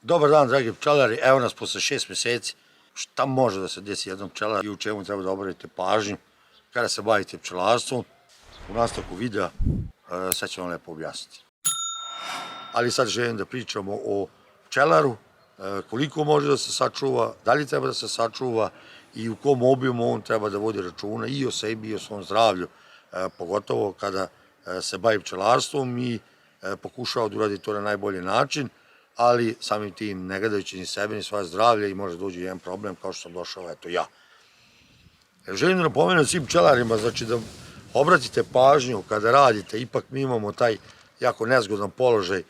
Dobar dan, dragi pčelari, evo nas posle 6 meseci. Šta može da se desi jednom pčelaru i u čemu treba da obratite pažnju kada se bavite pčelarstvom? U nastavku videa sad ću vam lepo objasniti. Ali sad želim da pričamo o pčelaru, koliko može da se sačuva, da li treba da se sačuva i u kom obimu on treba da vodi računa i o sebi i o svom zdravlju, pogotovo kada se bavi pčelarstvom i pokušava da uradi to na najbolji način, ali samim tim ne gledajući ni sebe ni svoje zdravlje i može da uđe jedan problem kao što sam došao, eto ja. Želim da napomenem svim pčelarima, znači da obratite pažnju kada radite, ipak mi imamo taj jako nezgodan položaj,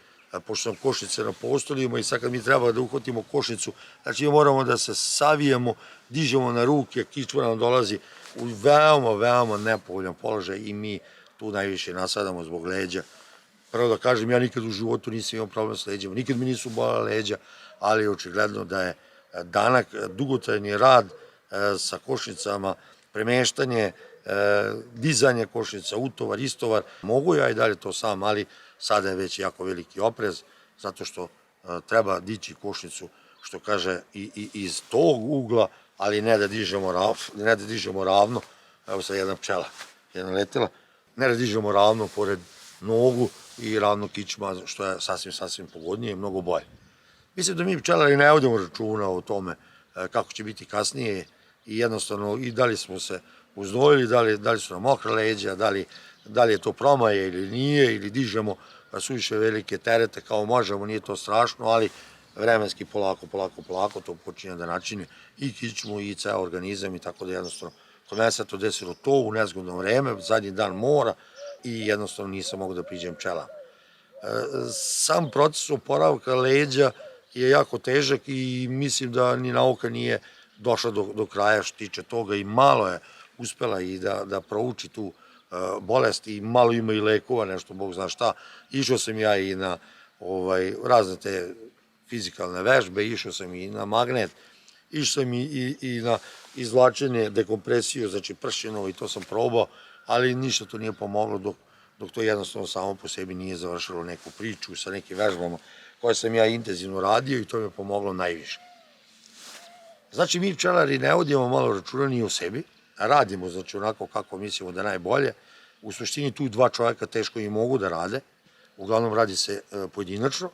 pošto sam košnice na postoljima i sad kad mi treba da uhvatimo košnicu, znači mi moramo da se savijemo, dižemo na ruke, kičma nam dolazi u veoma nepovoljan položaj i mi tu najviše nasadamo zbog leđa. Prvo da kažem, ja nikad u životu nisam imao problem s leđima, nikad mi nisu bolela leđa, ali je očigledno da je danak, dugotrajni rad sa košnicama, premeštanje, dizanje košnica, utovar, istovar. Mogu ja i dalje to sam, ali sada je već jako veliki oprez, zato što treba dići košnicu, što kaže, i iz tog ugla, ali ne da dižemo ravno. Evo sad jedna pčela, jedna letela, ne da dižemo ravno pored nogu i ravno kičma, što je sasvim pogodnije i mnogo bolje. Mislim da mi pčelari ne vodimo računa o tome kako će biti kasnije i jednostavno i da li smo se uznojili, da li su nam mokra leđa, da li je to promaje ili nije, ili dižemo suviše velike terete kao možemo, nije to strašno, ali vremenski polako to počinje da načini i kičmu i ceo organizam i tako da jednostavno kod mene se to desilo to u nezgodno vreme, zadnji dan mora i jednostavno nisam mogu da priđem pčelama. Sam proces oporavka leđa je jako težak i mislim da ni nauka nije došla do kraja što tiče toga i malo je uspela i da prouči tu bolest i malo ima i lekova, nešto Bog zna šta. Išao sam ja i na razne te fizikalne vežbe, išao sam i na magnet, išao sam i na izvlačenje, dekompresiju, znači pršinu i to sam probao, ali ništa to nije pomoglo dok to jednostavno samo po sebi nije završilo neku priču sa nekim vežbama koje sam ja intenzivno radio i to mi je pomoglo najviše. Znači mi pčelari ne vodimo malo računa ni o sebi, radimo znači onako kako mislimo da je najbolje. U suštini tu dva čoveka teško i mogu da rade, uglavnom radi se pojedinačno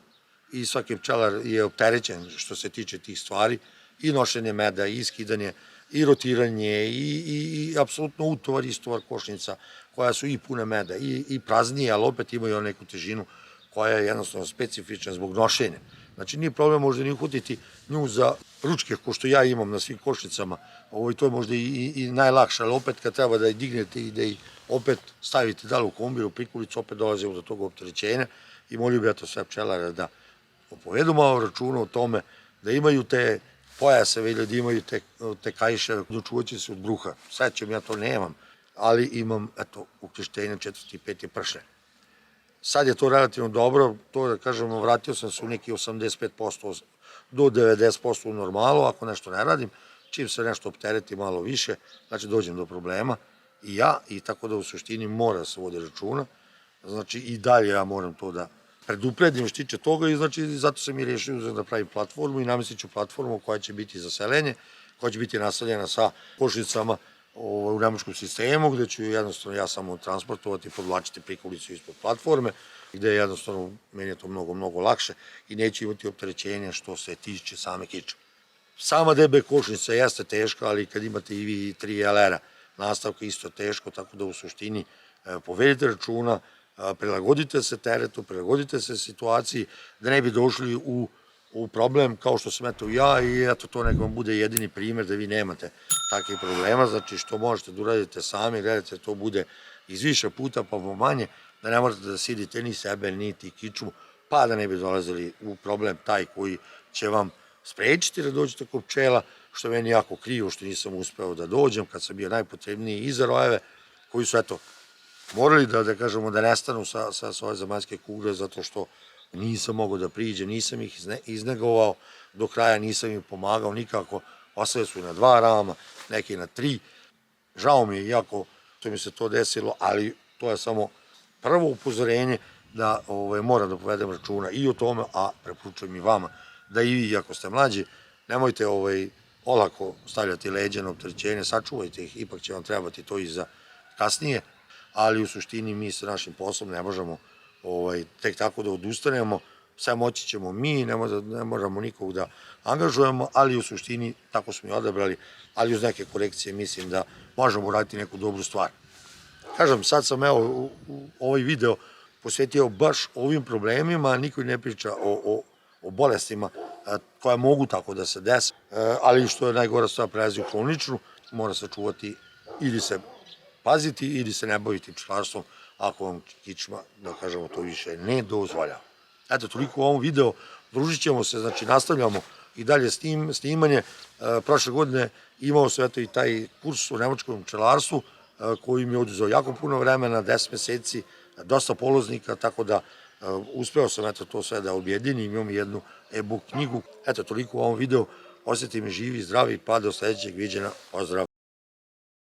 i svaki pčelar je opterećen što se tiče tih stvari i nošenje meda i skidanje i rotiranje i apsolutno utovar i istovar košnica koja su i pune meda i praznije, ali opet imaju neku težinu koja je jednostavno specifična zbog nošenja. Znači nije problem možda ni uhvatiti nju za ručke ko što ja imam na svim košnicama, to je možda i najlakše, ali opet kad treba da je dignete i da ih opet stavite da li u kombiru, prikulicu, opet dolazimo do tog opterećenja i molio bi ja to sve pčelare da povedu malo računa o tome, da imaju te pojaseve ili da imaju te kaiše, dočuvat će se od bruha. Srećem, ja to nemam, ali imam, eto, ukrštenje 4. i 5. pršne. Sad je to relativno dobro, to da kažemo, vratio sam se u neki 85% do 90% u normalu, ako nešto ne radim, čim se nešto optereti malo više, znači dođem do problema i ja, i tako da u suštini mora da se vodi računa, znači i dalje ja moram to da predupredim što tiče toga i znači zato sam i rešio da pravim platformu i namestit ću platformu koja će biti za selenje, koja će biti nastavljena sa košnicama u nemačkom sistemu, gde ću jednostavno ja samo transportovati i podvlačiti prikulicu ispod platforme, gde je jednostavno meni je to mnogo lakše i neću imati opterećenja što se tiče same kičme. Sama DB košnica jeste teška, ali kad imate i vi 3 LR-a, nastavka isto teško, tako da u suštini povedite računa, prilagodite se teretu, prilagodite se situaciji, da ne bi došli u problem kao što sam eto ja i eto to nek vam bude jedini primer da vi nemate takvih problema, znači što možete da uradite sami, gledajte to bude iz više puta pa manje, da ne morate da sidite ni sebe, niti kičmu, pa da ne bi dolazili u problem taj koji će vam sprečiti da dođete kod pčela, što meni jako krivo što nisam uspeo da dođem kad sam bio najpotrebniji i za rojeve koji su eto morali da kažemo da nestanu sa svoje zemaljske kugle zato što nisam mogao da priđem, nisam ih iznegovao do kraja, nisam im pomagao nikako, ostale su na 2 rama, neki na 3. Žao mi je jako što mi se to desilo, ali to je samo prvo upozorenje da moram da povedem računa i o tome, a preporučujem i vama da i vi, ako ste mlađi, nemojte olako stavljati leđa na opterećenje, sačuvajte ih, ipak će vam trebati to i za kasnije, ali u suštini mi sa našim poslom ne možemo tek tako da odustanemo, sve moći ćemo mi, ne moramo nikog da angažujemo, ali u suštini tako smo i odabrali, ali uz neke korekcije mislim da možemo uraditi neku dobru stvar. Kažem, sad sam ovaj video posvetio baš ovim problemima, niko ne priča o bolestima koja mogu tako da se desi, ali što je najgora stvar, prelazi u hroničnu, mora se čuvati ili se paziti ili se ne baviti pčelarstvom ako vam kičma, da kažemo, to više ne dozvoljava. Eto, toliko u ovom videu, družit ćemo se, znači nastavljamo i dalje snimanje. Prošle godine imao sam i taj kurs u nemačkom pčelarstvu koji mi je oduzeo jako puno vremena, 10 meseci, dosta polaznika, tako da uspeo sam to sve da objedinim, imam jednu e-book knjigu. Eto, toliko u ovom videu, osjeti mi živi, zdravi, pa do sledećeg viđenja, pozdrav!